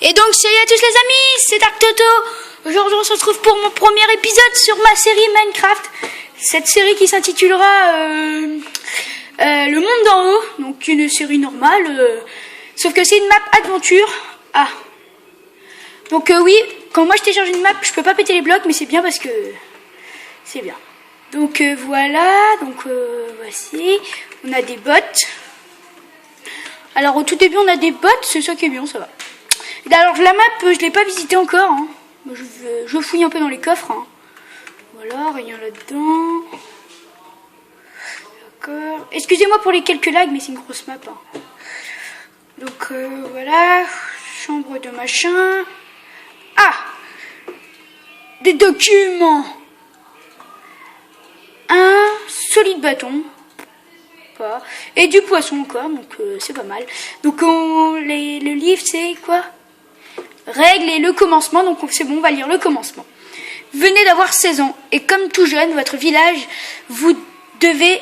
Et donc salut à tous les amis, c'est Dark Toto. Aujourd'hui on se retrouve pour mon premier épisode sur ma série Minecraft. Cette série qui s'intitulera Le Monde d'en haut. Donc une série normale, sauf que c'est une map aventure. Ah. Donc oui, quand moi je télécharge une map, je peux pas péter les blocs, mais c'est bien parce que c'est bien. Donc voilà, donc voici, on a des bots. Alors au tout début on a des bots, c'est ça qui est bien, ça va. Alors la map, je l'ai pas visitée encore, hein. Je fouille un peu dans les coffres, hein. Voilà, rien là-dedans. D'accord. Excusez-moi pour les quelques lags, mais c'est une grosse map, hein. Donc voilà, chambre de machin. Ah, des documents. Un solide bâton. Pas. Et du poisson encore, donc c'est pas mal. Donc le livre c'est quoi? Règles et le commencement, donc c'est bon, on va lire le commencement. Venez d'avoir 16 ans, et comme tout jeune, votre village, vous devez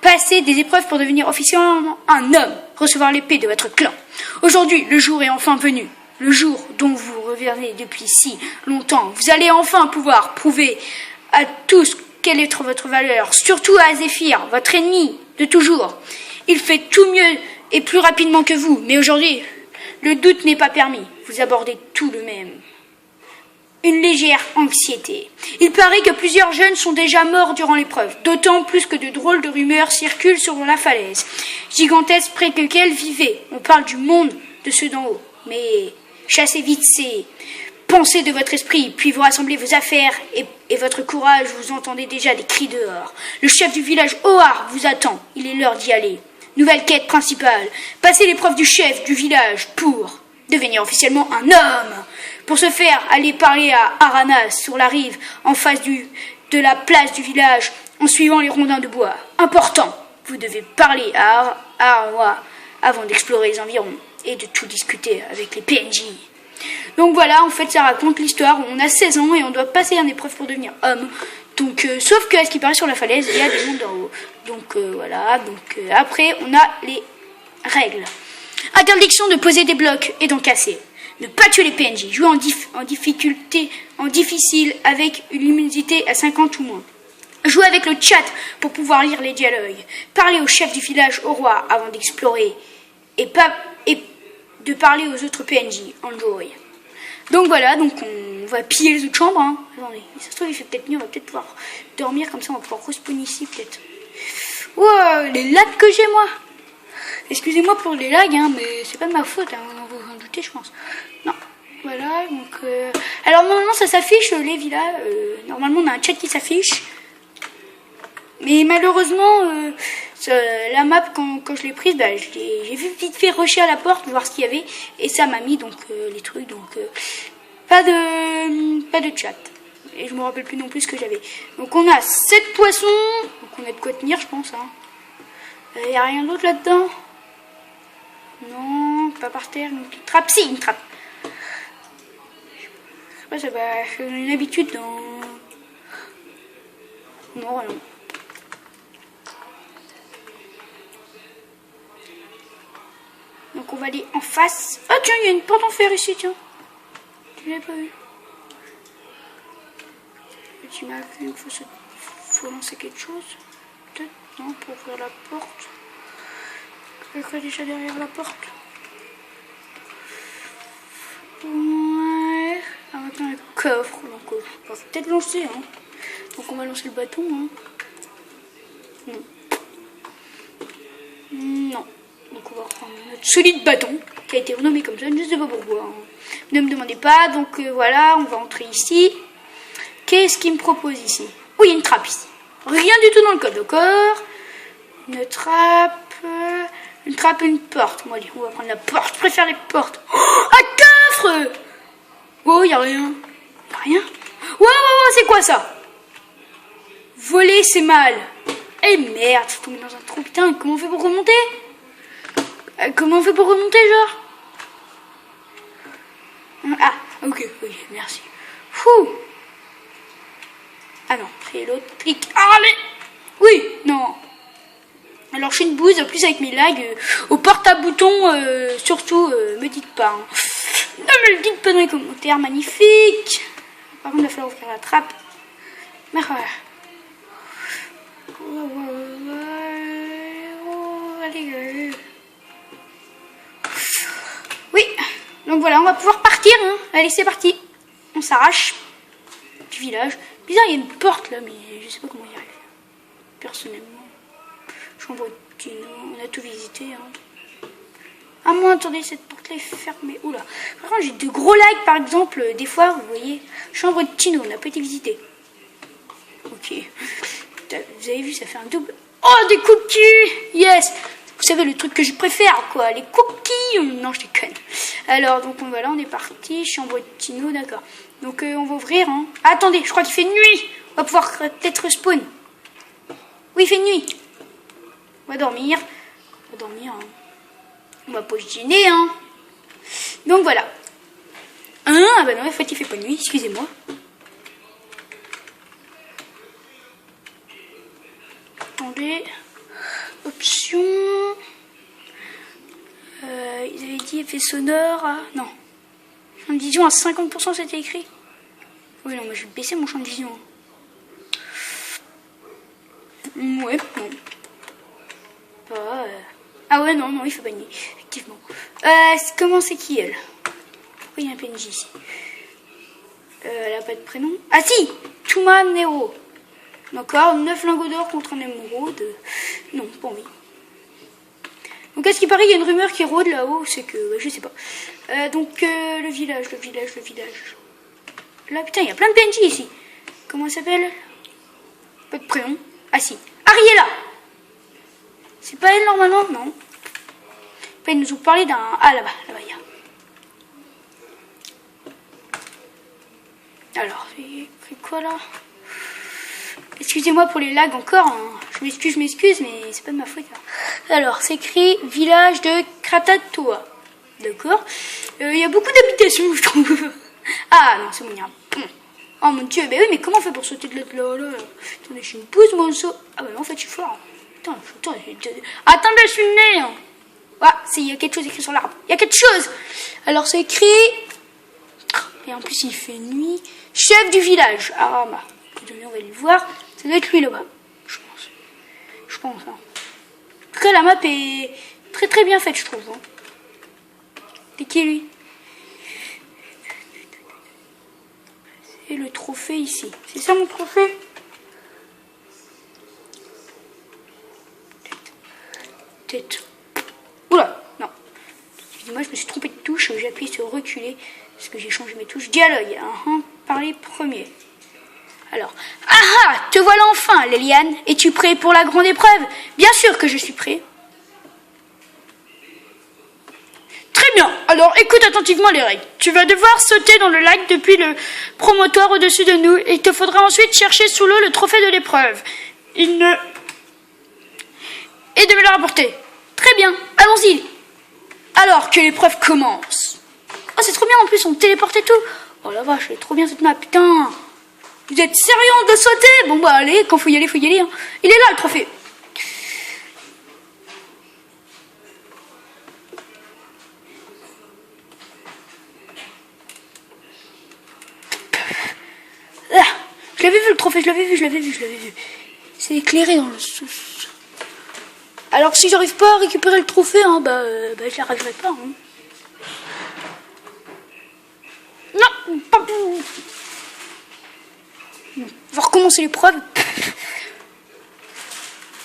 passer des épreuves pour devenir officiellement un homme, recevoir l'épée de votre clan. Aujourd'hui, le jour est enfin venu, le jour dont vous revenez depuis si longtemps. Vous allez enfin pouvoir prouver à tous quelle est votre valeur, surtout à Zéphyr, votre ennemi de toujours. Il fait tout mieux et plus rapidement que vous, mais aujourd'hui, le doute n'est pas permis. Vous abordez tout de même. Une légère anxiété. Il paraît que plusieurs jeunes sont déjà morts durant l'épreuve, d'autant plus que de drôles de rumeurs circulent sur la falaise gigantesque près de laquelle vivez. On parle du monde de ceux d'en haut, mais chassez vite ces pensez de votre esprit, puis vous rassemblez vos affaires et votre courage, vous entendez déjà des cris dehors. Le chef du village Ohar vous attend, il est l'heure d'y aller. Nouvelle quête principale, passer l'épreuve du chef du village pour devenir officiellement un homme. Pour ce faire, allez parler à Aranas sur la rive, en face de la place du village, en suivant les rondins de bois. Important, vous devez parler à Arawa avant d'explorer les environs et de tout discuter avec les PNJ. Donc voilà, en fait ça raconte l'histoire où on a 16 ans et on doit passer une épreuve pour devenir homme. Donc sauf que à ce qui paraît sur la falaise, il y a des mondes d'en haut. Donc voilà, donc après on a les règles. Interdiction de poser des blocs et d'en casser. Ne pas tuer les PNJ. Jouer en difficile avec une luminosité à 50 ou moins. Jouer avec le chat pour pouvoir lire les dialogues. Parler au chef du village, au roi avant d'explorer. Et de parler aux autres PNJ. Enjoy. Donc voilà, donc on va piller les autres chambres. Hein. Attendez, ça se trouve il fait peut-être mieux, on va peut-être pouvoir dormir comme ça, on va pouvoir respawn ici peut-être. Wow, les lags que j'ai moi. Excusez-moi pour les lags, hein, mais c'est pas de ma faute, hein, vous vous en doutez je pense. Non, voilà, donc... Alors normalement ça s'affiche les villas, normalement on a un chat qui s'affiche. Mais malheureusement, la map quand je l'ai prise, bah, j'ai vite fait rusher à la porte, voir ce qu'il y avait. Et ça m'a mis donc les trucs, donc pas de chat. Et je me rappelle plus non plus ce que j'avais. Donc on a 7 poissons, donc on a de quoi tenir je pense. Hein. Y a rien d'autre là-dedans? Non, pas par terre. Une trappe, si, une trappe. Je sais pas, ça va faire une habitude dans... Non, rien. Donc on va aller en face. Ah tiens, il y a une porte en fer ici, tiens. Tu l'avais pas vu? Petit map, il faut lancer quelque chose. Peut-être, non, pour ouvrir la porte. Il y a quoi déjà derrière la porte? Ouais. Ah, maintenant, un coffre. Donc, on va peut-être lancer. Hein. Donc, on va lancer le bâton. Hein. Non. Non. Donc, on va reprendre notre solide bâton qui a été renommé comme ça. Je ne sais pas pourquoi. Hein. Ne me demandez pas. Donc, voilà, on va entrer ici. Qu'est-ce qu'il me propose ici? Oui, il y a une trappe ici. Rien du tout dans le code, d'accord? Une trappe. Une trappe et une porte. Bon, allez, on va prendre la porte. Je préfère les portes. Oh, un coffre! Oh, y a rien. Y a rien? Ouais, c'est quoi ça? Voler, c'est mal. Eh merde, je suis tombé dans un trou. Putain, comment on fait pour remonter? Comment on fait pour remonter, genre? Ah, ok, oui, merci. Fouh. Ah non, c'est l'autre clic. Allez! Oui, non. Alors je suis une bouse, en plus avec mes lags, au porte-à-boutons, surtout, me dites pas. Hein. me le dites pas dans les commentaires. Magnifique. Par contre, il va falloir ouvrir la trappe. Mais voilà. Allez. Oui. Donc voilà, on va pouvoir partir. Hein. Allez, c'est parti. On s'arrache du village. Bizarre, il y a une porte là, mais je sais pas comment y arriver. Personnellement. Chambre de Tino, on a tout visité. Hein. Ah moi, attendez, cette porte là est fermée. Oula. Par contre, j'ai de gros lags, par exemple, des fois, vous voyez. Chambre de Tino, on n'a pas été visité. Ok. Vous avez vu, ça fait un double. Oh, des cookies! Yes! Vous savez, le truc que je préfère, quoi. Les cookies! Non, je déconne. Alors, donc, voilà, on est parti. Chambre de Tino, d'accord. Donc, on va ouvrir. Hein. Ah, attendez, je crois qu'il fait nuit. On va pouvoir peut-être respawn. Oui, il fait nuit. On va dormir. On va dormir. Hein. On va pas se gêner, hein. Donc, voilà. Ah, bah non, en fait, il fait pas nuit. Excusez-moi. Attendez. Option. Ils avaient dit effet sonore. Non. Champ de vision à 50%, c'était écrit. Oui, non, moi je vais baisser mon champ de vision. Ouais, non. Pas. Ah ouais, non, il faut pas nier. Effectivement. Comment c'est qui elle? Pourquoi il y a un PNJ ici? Elle a pas de prénom. Ah si! Tuma Nero. D'accord, 9 lingots d'or contre un émeraude. Non, pas envie. Donc à ce qui paraît, il y a une rumeur qui rôde là-haut, c'est que... Ouais, je sais pas. Donc le village. Là, putain, il y a plein de PNJ ici. Comment elle s'appelle? Pas de prénom. Ah si, Ariella. C'est pas elle normalement? Non. Après, ils nous ont parlé d'un... Ah là-bas, il y a... Alors, c'est écrit quoi là? Excusez-moi pour les lags encore, hein. Je m'excuse, mais c'est pas de ma faute. Hein. Alors, c'est écrit village de Kratatoa. D'accord. Il y a beaucoup d'habitations, je trouve. Ah non, c'est bon, il y a un pont. Oh mon dieu, bah oui, mais comment on fait pour sauter de l'autre là? Attendez, je suis une pousse, mon saut. Ah bah non, en fait, je suis fort. Hein. Attendez, je suis le nez. Hein. Ah, il y a quelque chose écrit sur l'arbre. Il y a quelque chose. Alors, c'est écrit... Et en plus, il fait nuit. Chef du village. Ah bah, écoutez, on va le voir. Ça doit être lui là-bas, je pense. Hein. En tout cas, la map est très très bien faite, je trouve. Hein. C'est qui lui? C'est le trophée ici. C'est ça mon trophée? Tête. Oula, non. Excusez-moi, je me suis trompé de touche. J'ai appuyé sur reculer parce que j'ai changé mes touches. Dialogue. Hein, parler premier. Alors, te voilà enfin, Léliane. Es-tu prêt pour la grande épreuve? Bien sûr que je suis prêt. Très bien, alors écoute attentivement les règles. Tu vas devoir sauter dans le lac depuis le promontoire au-dessus de nous et il te faudra ensuite chercher sous l'eau le trophée de l'épreuve. Et de me le rapporter. Très bien, allons-y. Alors que l'épreuve commence. Oh, c'est trop bien en plus, on téléporte et tout. Oh la vache, elle est trop bien cette map, putain. Vous êtes sérieux de sauter? Bon bah allez, quand faut y aller. Hein. Il est là le trophée. Ah, je l'avais vu le trophée, je l'avais vu. C'est éclairé dans le sous. Alors si j'arrive pas à récupérer le trophée, hein, je n'y arriverai pas. Hein. Non, pas... On va recommencer l'épreuve.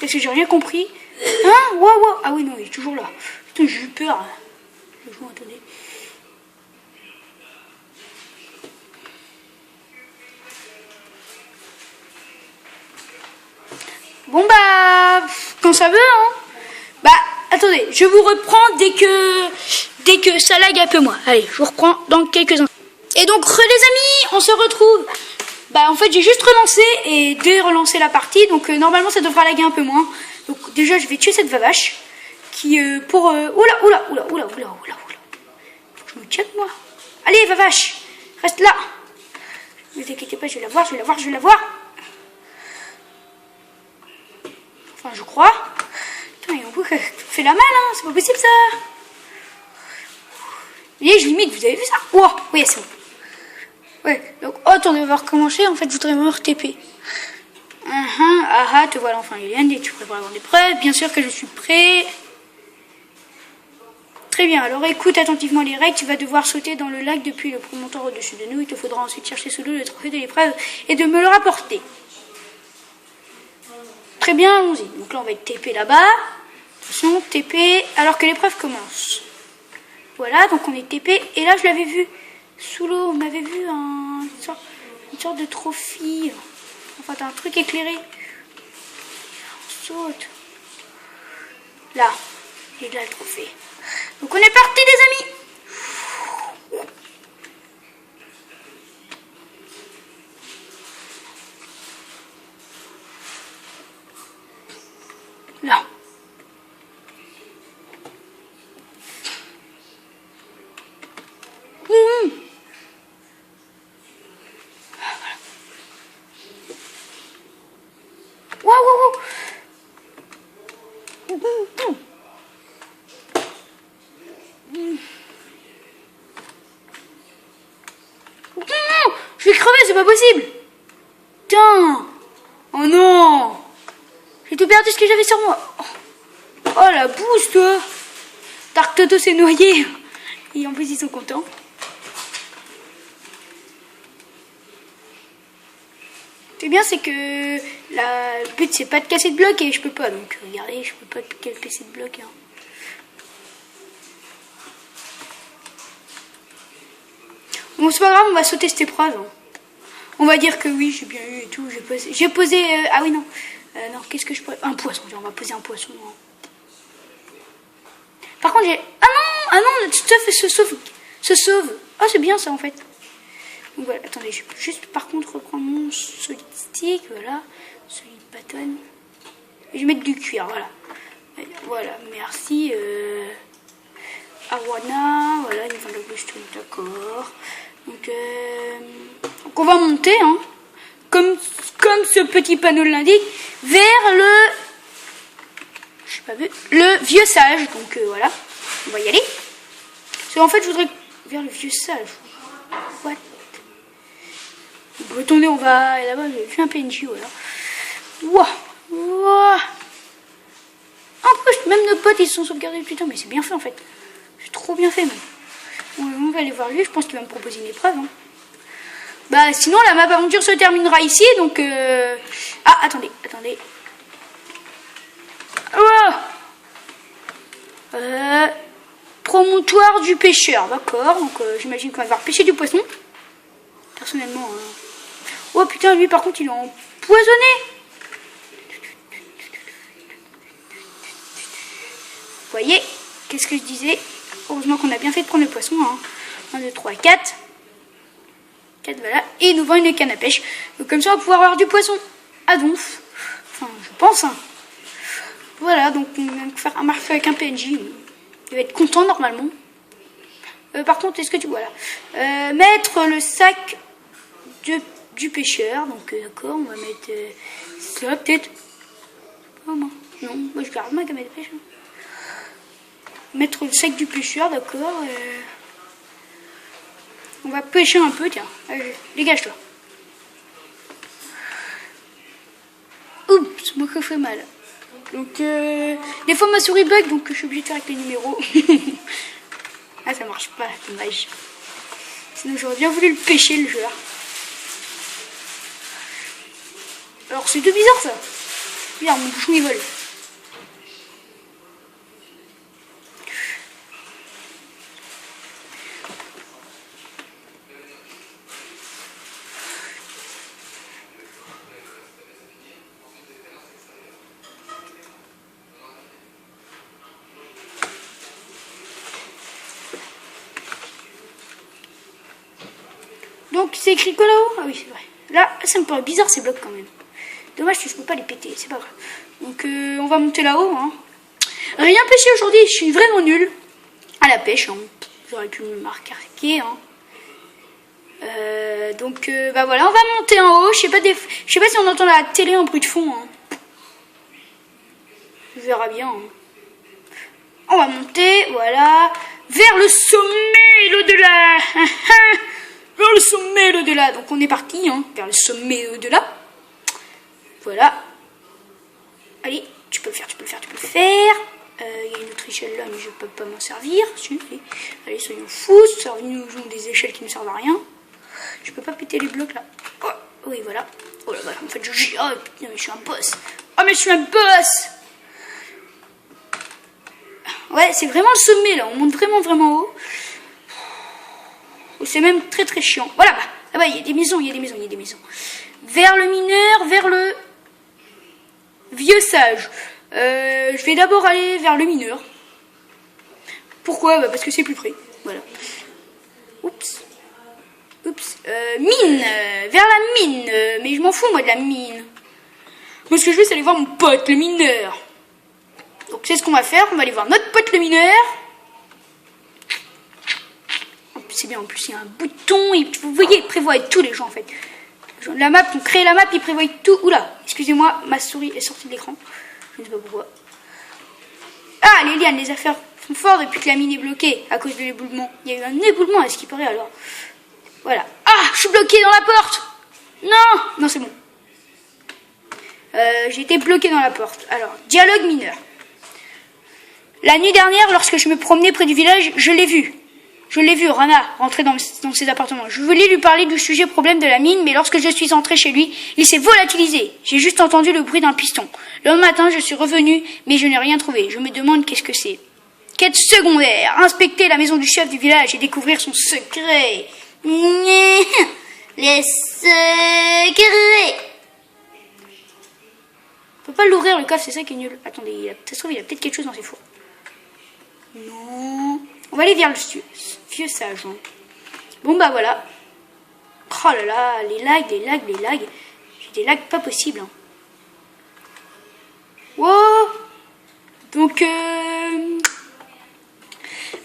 Parce que j'ai rien compris. Hein? Wow. Ah oui, non, il est toujours là. Putain, j'ai eu peur. Attendez. Bon bah, quand ça veut, hein. Bah, attendez, je vous reprends dès que ça lag un peu moins. Allez, je vous reprends dans quelques instants. Et donc, les amis, on se retrouve. Bah en fait j'ai juste relancé et dérelancé la partie, donc normalement ça devra laguer un peu moins. Donc déjà je vais tuer cette vavache qui pour... Oula. Faut que je me calme moi. Allez vavache, reste là. Ne vous inquiétez pas, je vais la voir. Enfin je crois. Putain, il y a un coup qui fait la malle, hein, c'est pas possible ça. voyez, je limite, vous avez vu ça? Oh, oui, c'est bon. Ouais, donc, oh, attendez, on va recommencer. En fait, je voudrais me TP. Te voilà enfin, Liliane, et tu prépares avoir des preuves. Bien sûr que je suis prêt. Très bien, alors écoute attentivement les règles. Tu vas devoir sauter dans le lac depuis le promontoire au-dessus de nous. Il te faudra ensuite chercher sous l'eau le trophée de l'épreuve et de me le rapporter. Très bien, allons-y. Donc là, on va être TP là-bas. Attention, TP, alors que l'épreuve commence. Voilà, donc on est TP. Et là, je l'avais vu sous l'eau. On avait vu une sorte de trophée. Enfin, t'as un truc éclairé. On saute. Là, il y a le trophée. Donc on est parti, les amis. Là. Waouh. Je vais crever, c'est pas possible. Putain. Oh non. J'ai tout perdu ce que j'avais sur moi. Oh la bouse, toi. Dark Toto s'est noyé. Et en plus, ils sont contents. C'est bien, c'est que le but, c'est pas de casser de bloc et je peux pas. Donc, regardez, je peux pas casser de bloc. Hein. Bon, c'est pas grave, on va sauter cette épreuve. Hein. On va dire que oui, j'ai bien eu et tout. J'ai posé. Ah oui, non. Non, qu'est-ce que je pose? Un poisson. On va poser un poisson. Hein. Par contre, j'ai. Ah non, notre stuff se sauve. Ah, c'est bien ça en fait. Donc voilà, attendez, je peux juste par contre reprendre mon solid stick. Voilà. Solid bâton. Et je vais mettre du cuir, voilà. Voilà, merci. Awana, voilà, niveau de la bouche, d'accord. Donc on va monter, hein, comme ce petit panneau l'indique, vers le vieux sage. Donc voilà, on va y aller. Parce qu'en fait, je voudrais vers le vieux sage. What? Bon, attendez, on va là-bas. J'ai vu un PNJ, voilà. Wouah. En plus, même nos potes, ils se sont sauvegardés. Putain, mais c'est bien fait en fait. C'est trop bien fait, même. Bon, on va aller voir lui. Je pense qu'il va me proposer une épreuve. Hein. Bah, sinon, la map aventure se terminera ici. Donc, ah, attendez. Promontoire du pêcheur, d'accord. Donc, j'imagine qu'on va devoir pêcher du poisson. Personnellement. Oh putain, lui, par contre, il est empoisonné. Vous voyez, qu'est-ce que je disais? Heureusement qu'on a bien fait de prendre le poisson. Hein. 1, 2, 3, 4. 4, voilà. Et il nous vend une canne à pêche. Donc comme ça, on va pouvoir avoir du poisson à donf. Enfin, je pense. Hein. Voilà, donc on va faire un marque avec un PNJ. Il va être content normalement. Par contre, est-ce que tu vois là mettre le sac du pêcheur. Donc d'accord, on va mettre ça peut-être. Oh non, moi je garde ma gamelle de pêche. Hein. Mettre le sac du pêcheur, d'accord. On va pêcher un peu, tiens. Allez, dégage-toi. Oups, moi que fait mal. Donc, des fois ma souris bug, donc je suis obligée de faire avec les numéros. Ah, ça marche pas, dommage. Sinon, j'aurais bien voulu le pêcher, le joueur. Alors, c'est tout bizarre ça. Regarde, mon bouchon il vole. Donc c'est écrit quoi là-haut? Ah oui, c'est vrai. Là, ça me paraît bizarre ces blocs quand même. Dommage que je peux pas les péter, c'est pas grave. Donc on va monter là-haut. Hein. Rien pêché aujourd'hui, je suis vraiment nulle à la pêche. Hein. J'aurais pu me marquer. Hein. Donc bah voilà, on va monter en haut. Je sais pas si on entend la télé en bruit de fond. Hein. On verra bien. Hein. On va monter, voilà. vers le sommet et l'au-delà. Vers le sommet et l'au-delà. Donc on est parti, hein, vers le sommet et l'au-delà. Voilà. Allez, tu peux le faire, tu peux le faire, tu peux le faire. Il y a une autre échelle là, mais je ne peux pas m'en servir. Allez, soyons fous, nous jouons des échelles qui ne servent à rien. Je peux pas péter les blocs là. Oh, oui, voilà. Oh là, voilà. En fait, oh, putain, mais je suis un boss. Oh, mais je suis un boss. Ouais, c'est vraiment le sommet là. On monte vraiment, vraiment haut. C'est même très, très chiant. Voilà, bah. Ah bah, il y a des maisons, il y a des maisons, il y a des maisons. Vers le mineur, vers le vieux sage. Je vais d'abord aller vers le mineur. Pourquoi? Bah, parce que c'est plus près. Voilà. Oups. Oups. Mine. Vers la mine. Mais je m'en fous, moi, de la mine. Moi, ce que je veux, c'est aller voir mon pote, le mineur. Donc, c'est ce qu'on va faire. On va aller voir notre pote, le mineur. C'est bien, en plus, il y a un bouton. Et vous voyez, il prévoit tous les gens, en fait. La map, on crée la map, il prévoit tout. Oula, excusez-moi, ma souris est sortie de l'écran. Je ne sais pas pourquoi. Ah, les lianes, les affaires sont fortes depuis que la mine est bloquée à cause de l'éboulement. Il y a eu un éboulement, à ce qui paraît, alors. Voilà. Ah, je suis bloqué dans la porte. Non, non, c'est bon. J'ai été bloqué dans la porte. Alors, dialogue mineur. La nuit dernière, lorsque je me promenais près du village, je l'ai vu. Je l'ai vu, Rana, rentrer dans ses appartements. Je voulais lui parler du sujet problème de la mine, mais lorsque je suis entré chez lui, il s'est volatilisé. J'ai juste entendu le bruit d'un piston. Le matin, je suis revenu, mais je n'ai rien trouvé. Je me demande qu'est-ce que c'est. Quête secondaire. Inspecter la maison du chef du village et découvrir son secret. Les secrets. On peut pas l'ouvrir, le coffre, c'est ça qui est nul. Attendez, ça se trouve, il y a peut-être quelque chose dans ses fours. Non. On va aller vers le vieux sage. Hein. Bon, bah voilà. Oh là là, les lags, les lags, les lags. J'ai des lags pas possibles. Hein. Wow. Donc,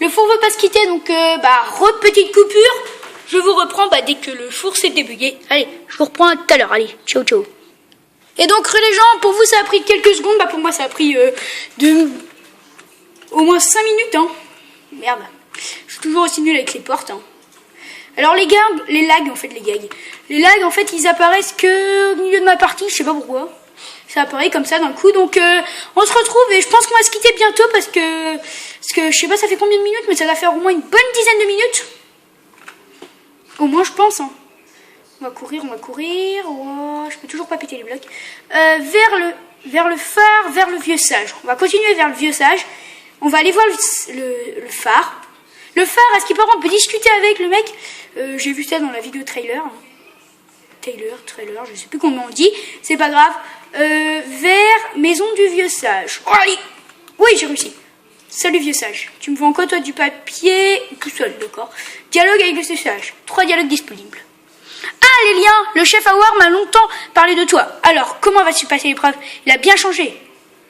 le four veut pas se quitter, donc, petite coupure. Je vous reprends dès que le four s'est débugué. Allez, je vous reprends tout à l'heure. Allez, ciao, ciao. Et donc, les gens, pour vous, ça a pris quelques secondes. Pour moi, ça a pris au moins 5 minutes. Hein. Merde, je suis toujours aussi nul avec les portes. Hein. Alors les lags en fait, les lags en fait, ils apparaissent que au milieu de ma partie, je sais pas pourquoi. Ça apparaît comme ça d'un coup, donc on se retrouve et je pense qu'on va se quitter bientôt parce que je sais pas ça fait combien de minutes, mais ça va faire au moins une bonne dizaine de minutes. Au moins je pense. Hein. On va courir. Oh, je peux toujours pas péter les blocs. Vers le phare, vers le vieux sage. On va continuer vers le vieux sage. On va aller voir le phare. Le phare, à ce qui paraît, on peut discuter avec le mec. J'ai vu ça dans la vidéo trailer. Trailer, je sais plus comment on dit. C'est pas grave. Vers maison du vieux sage. Oh, allez. Oui, j'ai réussi. Salut vieux sage. Tu me vends quoi, toi, du papier? Tout seul, d'accord. Dialogue avec le vieux sage. 3 dialogues disponibles. Ah, les liens. Le chef Howard m'a longtemps parlé de toi. Alors, comment va-t-il passer l'épreuve? Il a bien changé,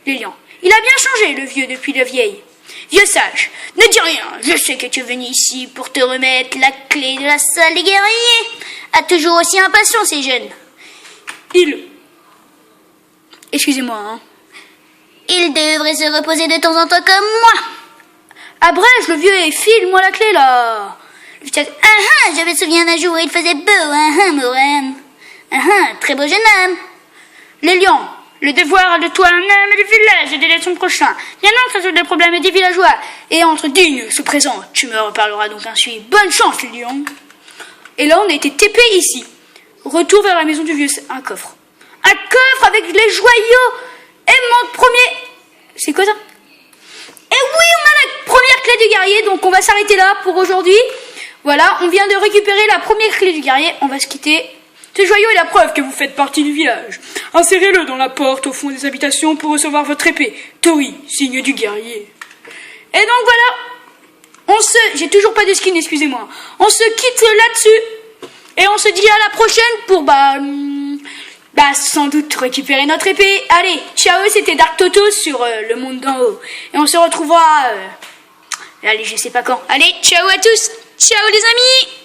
les liens. Il a bien changé, le vieux, depuis la vieille. Vieux sage, ne dis rien. Je sais que tu es venu ici pour te remettre la clé de la salle des guerriers. A toujours aussi impatient, ces jeunes. Excusez-moi, hein. Il devrait se reposer de temps en temps comme moi. Abrège, le vieux, et file-moi la clé, là. Le vieux sage, je me souviens d'un jour où il faisait beau, mon reine. Très beau jeune homme. Les lions. Le devoir de toi, un homme du village, et d'aider son prochain. Viens donc résoudre les problèmes des villageois. Et entre dignes, ce présent, tu me reparleras donc ainsi. Bonne chance, les lions. Et là, on a été TP ici. Retour vers la maison du vieux. Un coffre. Un coffre avec les joyaux. Et mon premier... C'est quoi ça? Et oui, on a la première clé du guerrier. Donc, on va s'arrêter là pour aujourd'hui. Voilà, on vient de récupérer la première clé du guerrier. On va se quitter. Ce joyau est la preuve que vous faites partie du village. Insérez-le dans la porte au fond des habitations pour recevoir votre épée. Tori, signe du guerrier. Et donc voilà, j'ai toujours pas de skin, excusez-moi. On se quitte là-dessus. Et on se dit à la prochaine pour, sans doute récupérer notre épée. Allez, ciao, c'était Dark Toto sur le monde d'en haut. Et on se retrouvera, allez, je sais pas quand. Allez, ciao à tous. Ciao les amis.